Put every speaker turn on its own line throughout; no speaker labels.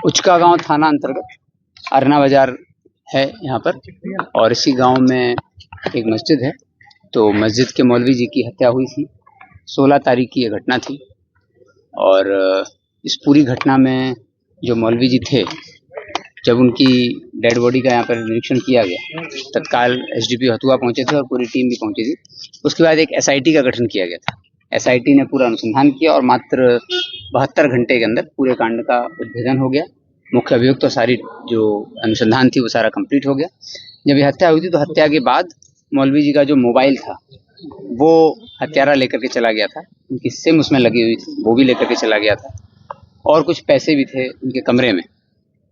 उचका गांव थाना अंतर्गत अरना बाजार है यहाँ पर। और इसी गांव में एक मस्जिद है। तो मस्जिद के मौलवी जी की हत्या हुई थी। 16 तारीख की ये घटना थी। और इस पूरी घटना में जो मौलवी जी थे, जब उनकी डेड बॉडी का यहाँ पर निरीक्षण किया गया, तत्काल एसडीपीओ हथुआ पहुंचे थे और पूरी टीम भी पहुंची थी। उसके बाद एक एसआईटी का गठन किया गया था। एसआईटी ने पूरा अनुसंधान किया और मात्र 72 घंटे के अंदर पूरे कांड का उद्भेदन हो गया। मुख्य अभियुक्त तो सारी जो अनुसंधान थी वो सारा कंप्लीट हो गया। जब ये हत्या हुई थी तो हत्या के बाद मौलवी जी का जो मोबाइल था वो हत्यारा लेकर के चला गया था। उनकी सिम उसमें लगी हुई थी, वो भी लेकर के चला गया था। और कुछ पैसे भी थे उनके कमरे में,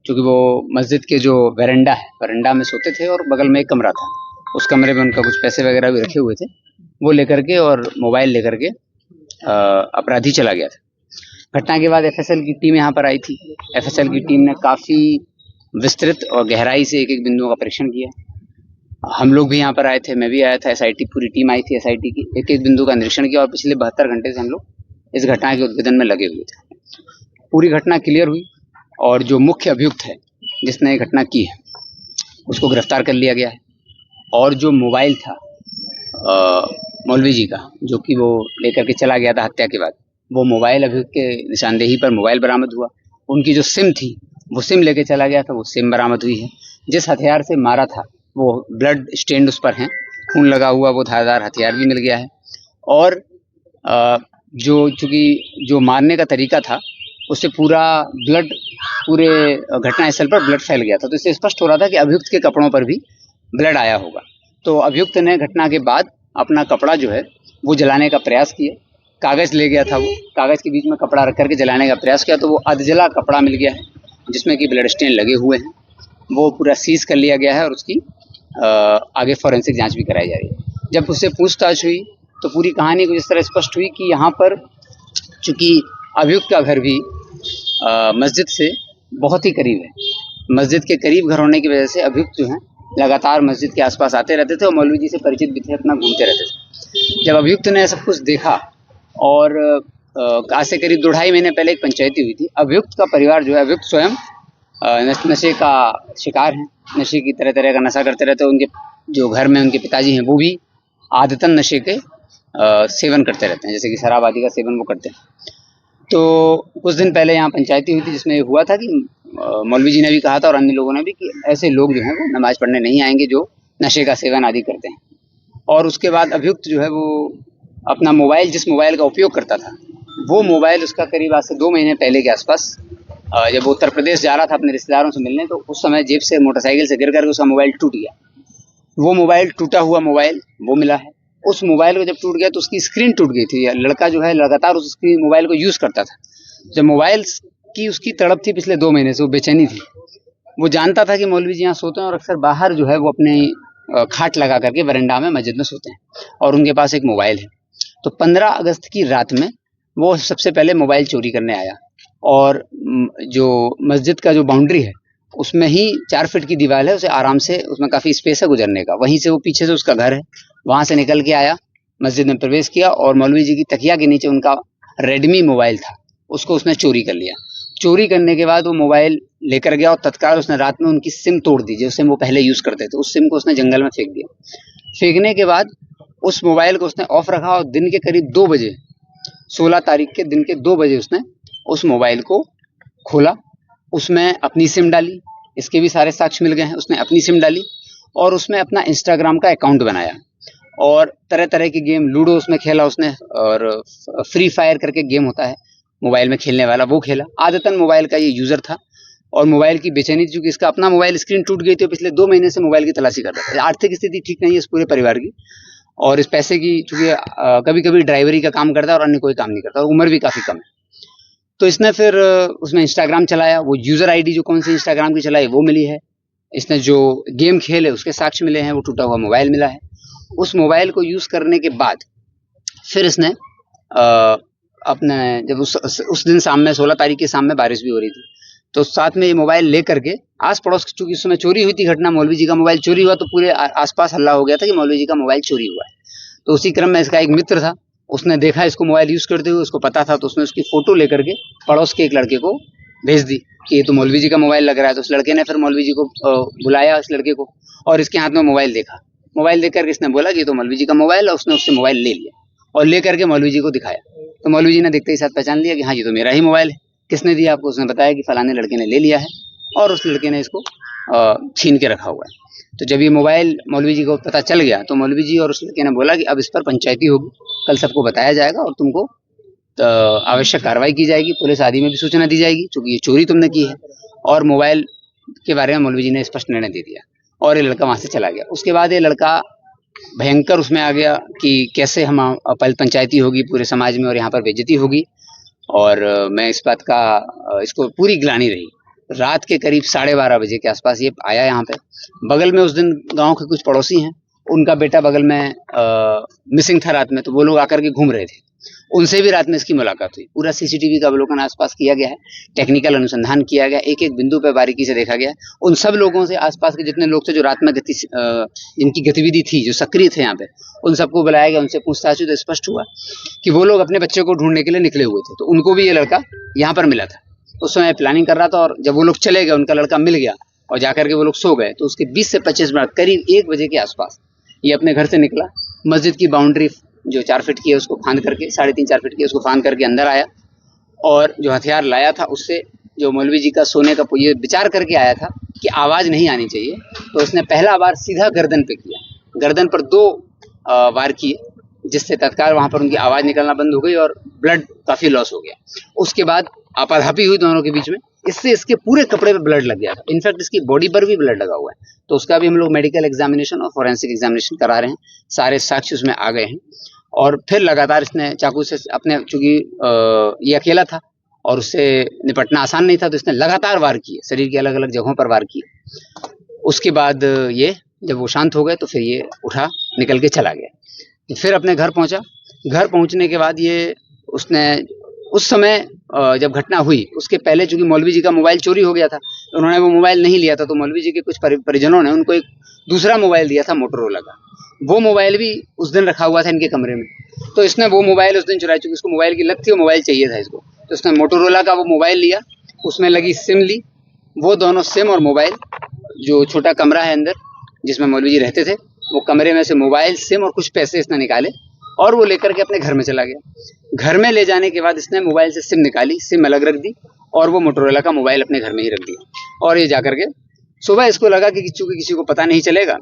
क्योंकि वो मस्जिद के जो वरांडा में सोते थे और बगल में एक कमरा था। उस कमरे में उनका कुछ पैसे वगैरह भी रखे हुए थे। वो लेकर के और मोबाइल लेकर के अपराधी चला गया था। घटना के बाद एफएसएल की टीम यहाँ पर आई थी। एफएसएल की टीम ने काफ़ी विस्तृत और गहराई से एक एक बिंदुओं का परीक्षण किया। हम लोग भी यहाँ पर आए थे, मैं भी आया था, एसआईटी पूरी टीम आई थी एसआईटी की। एक एक बिंदु का निरीक्षण किया और पिछले 72 घंटे से हम लोग इस घटना के उद्भेदन में लगे हुए थे। पूरी घटना क्लियर हुई और जो मुख्य अभियुक्त है जिसने ये घटना की है उसको गिरफ्तार कर लिया गया है। और जो मोबाइल था मौलवी जी का, जो कि वो लेकर के चला गया था हत्या के बाद, वो मोबाइल अभियुक्त के निशानदेही पर मोबाइल बरामद हुआ। उनकी जो सिम थी वो सिम लेके चला गया था, वो सिम बरामद हुई है। जिस हथियार से मारा था वो ब्लड स्टेन्ड उस पर हैं, खून लगा हुआ वो धारदार हथियार भी मिल गया है। और चूँकि जो मारने का तरीका था उससे पूरा ब्लड पूरे घटनास्थल पर ब्लड फैल गया था। तो इससे स्पष्ट हो रहा था कि अभियुक्त के कपड़ों पर भी ब्लड आया होगा। तो अभियुक्त ने घटना के बाद अपना कपड़ा जो है वो जलाने का प्रयास किया। कागज़ ले गया था, वो कागज़ के बीच में कपड़ा रख करके जलाने का प्रयास किया, तो वो अधजला कपड़ा मिल गया है जिसमें कि ब्लड स्टेन लगे हुए हैं। वो पूरा सीज कर लिया गया है और उसकी आगे फॉरेंसिक जांच भी कराई जा रही है। जब उससे पूछताछ हुई तो पूरी कहानी कुछ इस तरह स्पष्ट हुई कि यहाँ पर चूँकि अभियुक्त का घर भी मस्जिद से बहुत ही करीब है। मस्जिद के करीब घर होने की वजह से अभियुक्त जो हैं लगातार मस्जिद के आसपास आते रहते थे और मौलवी जी से परिचित भी थे, अपना घूमते रहते थे। जब अभियुक्त ने सब कुछ देखा और आज से करीब 2-2.5 महीने पहले एक पंचायती हुई थी। अभियुक्त का परिवार जो है, अभियुक्त स्वयं नशे का शिकार हैं, नशे की तरह तरह का नशा करते रहते हैं। उनके जो घर में उनके पिताजी हैं वो भी आदतन नशे के सेवन करते रहते हैं, जैसे कि शराब आदि का सेवन वो करते हैं। तो कुछ दिन पहले यहाँ पंचायती हुई थी जिसमें ये हुआ था कि मौलवी जी ने भी कहा था और अन्य लोगों ने भी कि ऐसे लोग जो हैं वो नमाज पढ़ने नहीं आएंगे जो नशे का सेवन आदि करते हैं। और उसके बाद अभियुक्त जो है वो अपना मोबाइल, जिस मोबाइल का उपयोग करता था, वो मोबाइल उसका करीब आज से 2 महीने पहले के आसपास जब वो उत्तर प्रदेश जा रहा था अपने रिश्तेदारों से मिलने, तो उस समय जेब से मोटरसाइकिल से गिर करके उसका मोबाइल टूट गया। वो मोबाइल, टूटा हुआ मोबाइल वो मिला है। उस मोबाइल को जब टूट गया तो उसकी स्क्रीन टूट गई थी। लड़का जो है लगातार उस मोबाइल को यूज़ करता था। जब मोबाइल की उसकी तड़प थी पिछले 2 महीने से, वो बेचैनी थी। वो जानता था कि मौलवी जी यहाँ सोते हैं और अक्सर बाहर जो है वो अपने खाट लगा करके वरांडा में मस्जिद में सोते हैं और उनके पास एक मोबाइल है। तो 15 अगस्त की रात में वो सबसे पहले मोबाइल चोरी करने आया और जो मस्जिद का जो बाउंड्री है उसमें ही 4 फीट की दीवार है, उसे आराम से, उसमें काफ़ी स्पेस है गुजरने का, वहीं से वो पीछे से उसका घर है, वहाँ से निकल के आया, मस्जिद में प्रवेश किया और मौलवी जी की तकिया के नीचे उनका रेडमी मोबाइल था, उसको उसने चोरी कर लिया। चोरी करने के बाद वो मोबाइल लेकर गया और तत्काल उसने रात में उनकी सिम तोड़ दी, जो सिम वो पहले यूज़ करते थे, उस सिम को उसने जंगल में फेंक दिया। फेंकने के बाद उस मोबाइल को उसने ऑफ रखा और दिन के करीब 2 बजे, 16 तारीख के दिन के 2 बजे उसने उस मोबाइल को खोला। उसमें अपनी सिम डाली, इसके भी सारे साक्ष्य मिल गए हैं। उसने अपनी सिम डाली और उसमें अपना इंस्टाग्राम का अकाउंट बनाया और तरह तरह के गेम, लूडो उसमें खेला उसने, और फ्री फायर करके गेम होता है मोबाइल में खेलने वाला, वो खेला। आदतन मोबाइल का ये यूज़र था और मोबाइल की बेचैनी थी, चूँकि इसका अपना मोबाइल स्क्रीन टूट गई थी। पिछले 2 महीने से मोबाइल की तलाशी कर रहा था। आर्थिक स्थिति ठीक नहीं है इस पूरे परिवार की और इस पैसे की, चूँकि कभी कभी ड्राइवरी का काम करता है और अन्य कोई काम नहीं करता और उम्र भी काफ़ी कम है। तो इसने फिर उसमें इंस्टाग्राम चलाया, वो यूज़र आईडी जो कौन सी इंस्टाग्राम की चलाई वो मिली है। इसने जो गेम खेले उसके साक्ष्य मिले हैं, वो टूटा हुआ मोबाइल मिला है। उस मोबाइल को यूज़ करने के बाद फिर इसने अपने, जब उस दिन शाम में 16 तारीख की शाम में बारिश भी हो रही थी, तो साथ में ये मोबाइल ले करके आस पड़ोस, चूँकि उस समय चोरी हुई थी घटना, मौलवी जी का मोबाइल चोरी हुआ, तो पूरे आसपास हल्ला हो गया था कि मौलवी जी का मोबाइल चोरी हुआ है। तो उसी क्रम में इसका एक मित्र था, उसने देखा इसको मोबाइल यूज़ करते हुए, उसको पता था, तो उसने उसकी फ़ोटो लेकर के पड़ोस के एक लड़के को भेज दी कि ये तो मौलवी जी का मोबाइल लग रहा है। तो उस लड़के ने फिर मौलवी जी को बुलाया, उस लड़के को, और इसके हाथ में मोबाइल देखा। मोबाइल देख करके इसने बोला कि ये तो मौलवी जी का मोबाइल है। उसने उससे मोबाइल ले लिया और ले करके मौलवी जी को दिखाया। तो मौलवी जी ने देखते ही साथ पहचान लिया कि हाँ, ये तो मेरा ही मोबाइल है। किसने दिया आपको? उसने बताया कि फलाने लड़के ने ले लिया है और उस लड़के ने इसको छीन के रखा हुआ है। तो जब ये मोबाइल मौलवी जी को पता चल गया तो मौलवी जी और उस लड़के ने बोला कि अब इस पर पंचायती होगी, कल सबको बताया जाएगा और तुमको आवश्यक कार्रवाई की जाएगी, पुलिस आदि में भी सूचना दी जाएगी, क्योंकि ये चोरी तुमने की है। और मोबाइल के बारे में मौलवी जी ने स्पष्ट निर्णय दे दिया और ये लड़का वहां से चला गया। उसके बाद ये लड़का भयंकर उसमें आ गया कि कैसे हम पंचायती होगी पूरे समाज में और यहाँ पर बेइज्जती होगी। और मैं इस बात का इसको पूरी ग्लानि रही। रात के करीब 12:30 बजे के आसपास ये आया यहाँ पे। बगल में उस दिन गांव के कुछ पड़ोसी हैं, उनका बेटा बगल में मिसिंग था रात में, तो वो लोग आकर के घूम रहे थे। उनसे भी रात में इसकी मुलाकात हुई। पूरा सीसीटीवी का अवलोकन आसपास किया गया है, टेक्निकल अनुसंधान किया गया, एक एक बिंदु पे बारीकी से देखा गया है। उन सब लोगों से, आसपास के जितने लोग थे जो रात में जिनकी गतिविधि थी, जो सक्रिय थे यहाँ पे, उन सबको बुलाया गया, उनसे पूछताछ हुई तो स्पष्ट हुआ कि वो लोग अपने बच्चे को ढूंढने के लिए निकले हुए थे। तो उनको भी ये लड़का यहाँ पर मिला था। उस समय प्लानिंग कर रहा था और जब वो लोग चले गए, उनका लड़का मिल गया और जाकर के वो लोग सो गए। तो उसके 20 से 25 मिनट, करीब 1 बजे के आसपास ये अपने घर से निकला, मस्जिद की बाउंड्री जो 4 फीट की है उसको फांद करके, 3.5-4 फीट की उसको फांद करके अंदर आया और जो हथियार लाया था उससे जो मौलवी जी का सोने का ये विचार करके आया था कि आवाज नहीं आनी चाहिए, तो उसने पहला वार सीधा गर्दन पे किया। गर्दन पर 2 वार किए, जिससे तत्काल वहां पर उनकी आवाज निकलना बंद हो गई और ब्लड काफी लॉस हो गया। उसके बाद आपाधापी हुई दोनों के बीच में। इससे इसके पूरे कपड़े पे ब्लड लग गया था। इनफैक्ट इसकी बॉडी पर भी ब्लड लगा हुआ है। तो उसका भी हम लोग मेडिकल एग्जामिनेशन और फोरेंसिक एग्जामिनेशन करा रहे हैं। सारे साक्ष्य उसमें आ गए हैं। और फिर लगातार इसने चाकू से अपने, चूंकि ये अकेला था और उससे निपटना आसान नहीं था, तो इसने लगातार वार किए, शरीर के अलग अलग जगहों पर वार किए। उसके बाद ये जब वो शांत हो गए तो फिर ये उठा, निकल के चला गया। फिर अपने घर पहुंचा। घर पहुंचने के बाद ये उसने उस समय जब घटना हुई उसके पहले, चूंकि मौलवी जी का मोबाइल चोरी हो गया था, तो उन्होंने वो मोबाइल नहीं लिया था। तो मौलवी जी के कुछ परिजनों ने उनको एक दूसरा मोबाइल दिया था, मोटोरोला का। वो मोबाइल भी उस दिन रखा हुआ था इनके कमरे में। तो इसने वो मोबाइल उस दिन चुराया, चूंकि उसको मोबाइल की लत थी, वो मोबाइल चाहिए था इसको। तो उसने मोटोरोला का वो मोबाइल लिया, उसमें लगी सिम ली। वो दोनों सिम और मोबाइल, जो छोटा कमरा है अंदर जिसमें मौलवी जी रहते थे, वो कमरे में से मोबाइल, सिम और कुछ पैसे इसने निकाले और वो लेकर के अपने घर में चला गया। घर में ले जाने के बाद इसने मोबाइल से सिम निकाली, सिम अलग रख दी और वो मोटोरोला का मोबाइल अपने घर में ही रख दिया। और ये जाकर के सुबह इसको लगा कि चूंकि किसी को पता नहीं चलेगा,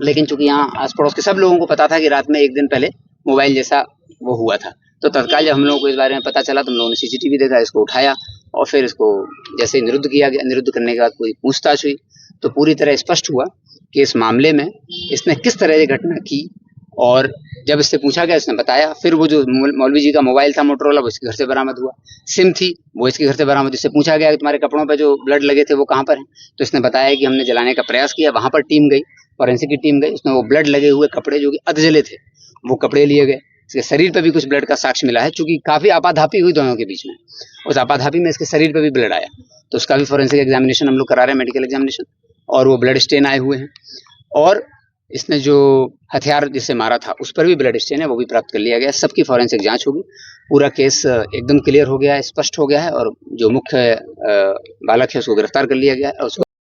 लेकिन चूंकि यहाँ आस पड़ोस के सब लोगों को पता था कि रात में 1 दिन पहले मोबाइल जैसा वो हुआ था, तो तत्काल जब हम लोगों को इस बारे में पता चला तो हम लोगों ने सीसीटीवी देखा, इसको उठाया और फिर इसको जैसे निरुद्ध किया गया। निरुद्ध करने के बाद कोई पूछताछ हुई तो पूरी तरह स्पष्ट हुआ कि इस मामले में इसने किस तरह ये घटना की। और जब इससे पूछा गया, इसने बताया। फिर वो जो मौलवी जी का मोबाइल था मोटोरोला, वो इसके घर से बरामद हुआ। सिम थी, वो इसके घर से बरामद। इससे पूछा गया कि तुम्हारे कपड़ों पे जो ब्लड लगे थे वो कहाँ पर हैं? तो इसने बताया कि हमने जलाने का प्रयास किया। वहां पर टीम गई, फॉरेंसिक की टीम गई। उसमें वो ब्लड लगे हुए कपड़े जो कि अधजले थे, वो कपड़े लिए गए। इसके शरीर पर भी कुछ ब्लड का साक्ष्य मिला है, चूंकि काफी आपाधापी हुई दोनों के बीच में। उस आपाधापी में इसके शरीर पर भी ब्लड आया, तो उसका भी फॉरेंसिक एग्जामिनेशन हम लोग करा रहे हैं, मेडिकल एग्जामिनेशन। और वो ब्लड स्टेन आए हुए हैं। और इसने जो हथियार जिससे मारा था उस पर भी ब्लड स्टेन है, वो भी प्राप्त कर लिया गया। सबकी फॉरेंसिक जांच होगी। पूरा केस एकदम क्लियर हो गया है, स्पष्ट हो गया है। और जो मुख्य बालक है उसको गिरफ्तार कर लिया गया है और उसको